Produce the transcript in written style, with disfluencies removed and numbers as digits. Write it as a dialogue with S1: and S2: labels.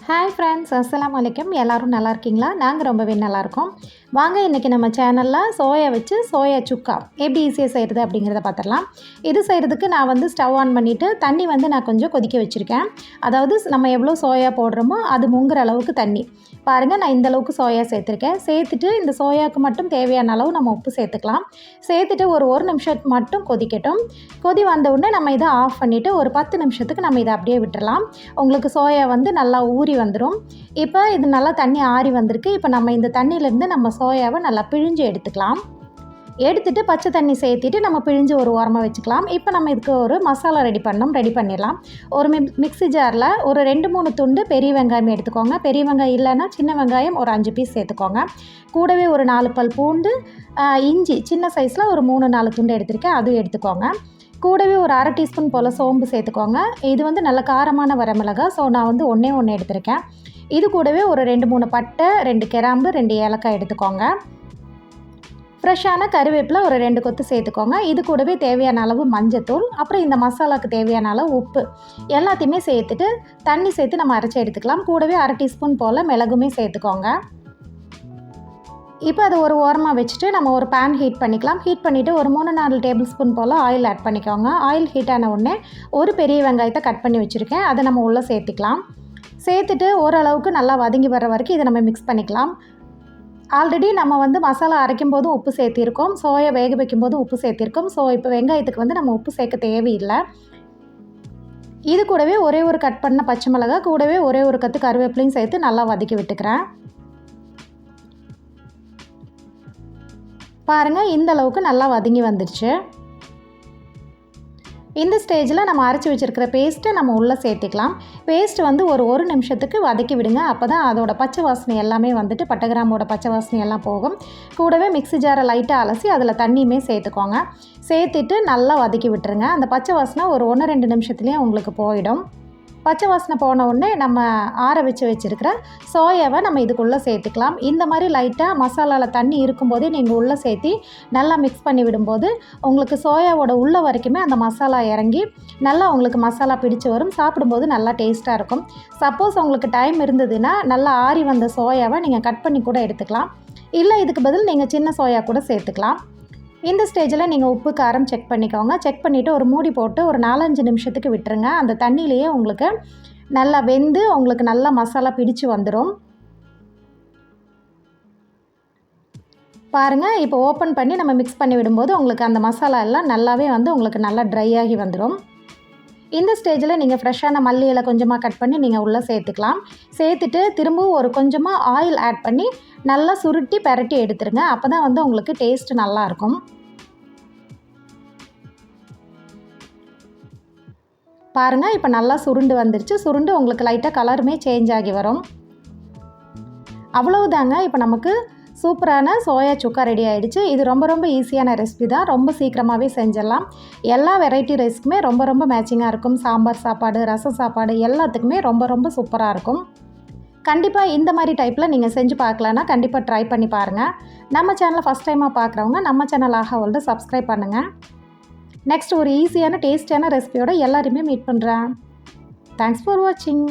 S1: Hi friends, அஸ்ஸலாமு அலைக்கும். எல்லோரும் நல்லா இருக்கீங்களா? நாங்கள் ரொம்பவே நல்லாயிருக்கோம். வாங்க இன்றைக்கி நம்ம சேனலில் சோயா வச்சு சோயா சுக்கா எப்படி ஈஸியாக செய்கிறது அப்படிங்கிறத பார்த்துடலாம். இது செய்கிறதுக்கு நான் வந்து ஸ்டவ் ஆன் பண்ணிவிட்டு தண்ணி வந்து நான் கொஞ்சம் கொதிக்க வச்சுருக்கேன். அதாவது நம்ம எவ்வளோ சோயா போடுறோமோ அது முங்குற அளவுக்கு தண்ணி. பாருங்கள், நான் இந்தளவுக்கு சோயா சேர்த்துருக்கேன். சேர்த்துட்டு இந்த சோயாவுக்கு மட்டும் தேவையான அளவு நம்ம உப்பு சேர்த்துக்கலாம். சேர்த்துட்டு ஒரு நிமிஷம் மட்டும் கொதிக்கட்டும். கொதி வந்த உடனே நம்ம இதை ஆஃப் பண்ணிவிட்டு ஒரு 10 நிமிஷத்துக்கு நம்ம இதை அப்படியே விட்டுறலாம். உங்களுக்கு சோயா வந்து நல்லா ஊறி வந்துடும். இப்போ இது நல்லா தண்ணி ஆறி வந்திருக்கு. இப்போ நம்ம இந்த தண்ணியிலேருந்து நம்ம சோயாவை நல்லா பிழிஞ்சு எடுத்துக்கலாம். எடுத்துகிட்டு பச்சை தண்ணி சேர்த்திட்டு நம்ம பிழிஞ்சு ஒரு ஓரமாக வச்சுக்கலாம். இப்போ நம்ம இதுக்கு ஒரு மசாலா ரெடி பண்ணிடலாம். ஒரு மிக்ஸி ஜாரில் ஒரு 2-3 துண்டு பெரிய வெங்காயம் எடுத்துக்கோங்க. பெரிய வெங்காயம் இல்லைன்னா சின்ன வெங்காயம் ஒரு 5 பீஸ் சேர்த்துக்கோங்க. கூடவே ஒரு 4 பல் பூண்டு, இஞ்சி சின்ன சைஸில் ஒரு 3-4 துண்டு எடுத்திருக்கேன், அதுவும் எடுத்துக்கோங்க. கூடவே ஒரு 1/2 டீஸ்பூன் போல் சோம்பு சேர்த்துக்கோங்க. இது வந்து நல்ல காரமான வரமிளகாய், ஸோ நான் வந்து ஒன்றே எடுத்திருக்கேன். இது கூடவே ஒரு 2-3 பட்டை, 2 கிராம்பு, 2 ஏலக்காய் எடுத்துக்கோங்க. ஃப்ரெஷ்ஷான கருவேப்பிலை ஒரு 2 கொத்து சேர்த்துக்கோங்க. இது கூடவே தேவையான அளவு மஞ்சத்தூள், அப்புறம் இந்த மசாலாவுக்கு தேவையான அளவு உப்பு எல்லாத்தையுமே சேர்த்துட்டு தண்ணி சேர்த்து நம்ம அரைச்சி எடுத்துக்கலாம். கூடவே 1/2 டீஸ்பூன் போல் மிளகுமே சேர்த்துக்கோங்க. இப்போ அதை ஒரு ஓரமாக வச்சுட்டு நம்ம ஒரு பேன் ஹீட் பண்ணிக்கலாம். ஹீட் பண்ணிவிட்டு ஒரு 3-4 டேபிள் ஸ்பூன் போல் ஆயில் ஆட் பண்ணிக்கோங்க. ஆயில் ஹீட் ஆன உடனே ஒரு பெரிய வெங்காயத்தை கட் பண்ணி வச்சுருக்கேன், அதை நம்ம உள்ளே சேர்த்துக்கலாம். சேர்த்துட்டு ஓரளவுக்கு நல்லா வதங்கி வர வரைக்கும் இதை நம்ம மிக்ஸ் பண்ணிக்கலாம். ஆல்ரெடி நம்ம வந்து மசாலா அரைக்கும் போதும் உப்பு சேர்த்திருக்கோம், சோயா வேக வைக்கும் போதும் உப்பு சேர்த்திருக்கோம். ஸோ இப்போ வெங்காயத்துக்கு வந்து நம்ம உப்பு சேர்க்க தேவையில்லை. இது கூடவே ஒரு கட் பண்ண பச்சை மிளகாய், கூடவே ஒரு கத்து கருவேப்பிலையும் சேர்த்து நல்லா வதக்கி விட்டுக்கிறேன். பாருங்கள், இந்த அளவுக்கு நல்லா வதங்கி வந்துடுச்சு. இந்த ஸ்டேஜில் நம்ம அரைச்சி வச்சுருக்கிற பேஸ்ட்டை நம்ம உள்ளே சேர்த்துக்கலாம். பேஸ்ட் வந்து ஒரு நிமிஷத்துக்கு வதக்கி விடுங்க. அப்போ தான் அதோட பச்சை வாசனை எல்லாமே வந்துட்டு பட்டை கிராம்போட பச்சை வாசனை எல்லாம் போகும். கூடவே மிக்ஸி ஜாரை லைட்டாக அலசி அதில் தண்ணியுமே சேர்த்துக்கோங்க. சேர்த்துட்டு நல்லா வதக்கி விட்டுருங்க. அந்த பச்சை வாசனை ஒரு 1-2 நிமிஷத்துலேயே உங்களுக்கு போயிடும். பச்சை வாசனை போன உடனே நம்ம ஆற வச்சுருக்கிற சோயாவை நம்ம இதுக்குள்ளே சேர்த்துக்கலாம். இந்த மாதிரி லைட்டாக மசாலாவில் தண்ணி இருக்கும்போதே நீங்கள் உள்ளே சேர்த்தி நல்லா மிக்ஸ் பண்ணி விடும்போது உங்களுக்கு சோயாவோட உள்ள வரைக்குமே அந்த மசாலா இறங்கி நல்லா உங்களுக்கு மசாலா பிடிச்சு வரும். சாப்பிடும்போது நல்லா டேஸ்ட்டாக இருக்கும். சப்போஸ் உங்களுக்கு டைம் இருந்ததுன்னா நல்லா ஆறி வந்த சோயாவை நீங்கள் கட் பண்ணி கூட எடுத்துக்கலாம். இல்லை, இதுக்கு பதில் நீங்கள் சின்ன சோயா கூட சேர்த்துக்கலாம். இந்த ஸ்டேஜில் நீங்கள் உப்பு காரம் செக் பண்ணிக்கோங்க. செக் பண்ணிவிட்டு ஒரு மூடி போட்டு ஒரு 4-5 நிமிஷத்துக்கு விட்டுருங்க. அந்த தண்ணியிலேயே உங்களுக்கு நல்லா வெந்து உங்களுக்கு நல்லா மசாலா பிடிச்சு வந்துடும். பாருங்கள், இப்போ ஓப்பன் பண்ணி நம்ம மிக்ஸ் பண்ணி விடும்போது உங்களுக்கு அந்த மசாலா எல்லாம் நல்லாவே வந்து உங்களுக்கு நல்லா ட்ரை ஆகி வந்துடும். இந்த ஸ்டேஜில் நீங்கள் ஃப்ரெஷ்ஷான மல்லி இலை கொஞ்சமாக கட் பண்ணி நீங்கள் உள்ளே சேர்த்துக்கலாம். சேர்த்துட்டு திரும்பவும் ஒரு கொஞ்சமாக ஆயில் ஆட் பண்ணி நல்லா சுருட்டி பெரட்டி எடுத்துருங்க. அப்போ தான் வந்து உங்களுக்கு டேஸ்ட் நல்லாயிருக்கும். பாருங்கள், இப்போ நல்லா சுருண்டு வந்துருச்சு. சுருண்டு உங்களுக்கு லைட்டாக கலருமே சேஞ்ச் ஆகி வரும். அவ்வளவுதாங்க, இப்போ நமக்கு சூப்பரான சோயா சுக்கா ரெடி ஆகிடுச்சு. இது ரொம்ப ஈஸியான ரெசிபி தான். ரொம்ப சீக்கிரமாகவே செஞ்சிடலாம். எல்லா வெரைட்டி ரைஸ்க்குமே ரொம்ப மேட்சிங்காக இருக்கும். சாம்பார் சாப்பாடு, ரசம் சாப்பாடு எல்லாத்துக்குமே ரொம்ப சூப்பராக இருக்கும். கண்டிப்பாக இந்த மாதிரி டைப்பில் நீங்கள் செஞ்சு பார்க்கலான்னா கண்டிப்பாக ட்ரை பண்ணி பாருங்கள். நம்ம சேனலை ஃபஸ்ட் டைமாக பார்க்குறவங்க நம்ம சேனல் ஆஹா சப்ஸ்கிரைப் பண்ணுங்கள். நெக்ஸ்ட் ஒரு ஈஸியான டேஸ்டியான ரெசிபியோட எல்லாரையுமே மீட் பண்ணுறேன். தேங்க்ஸ் ஃபார் வாட்சிங்.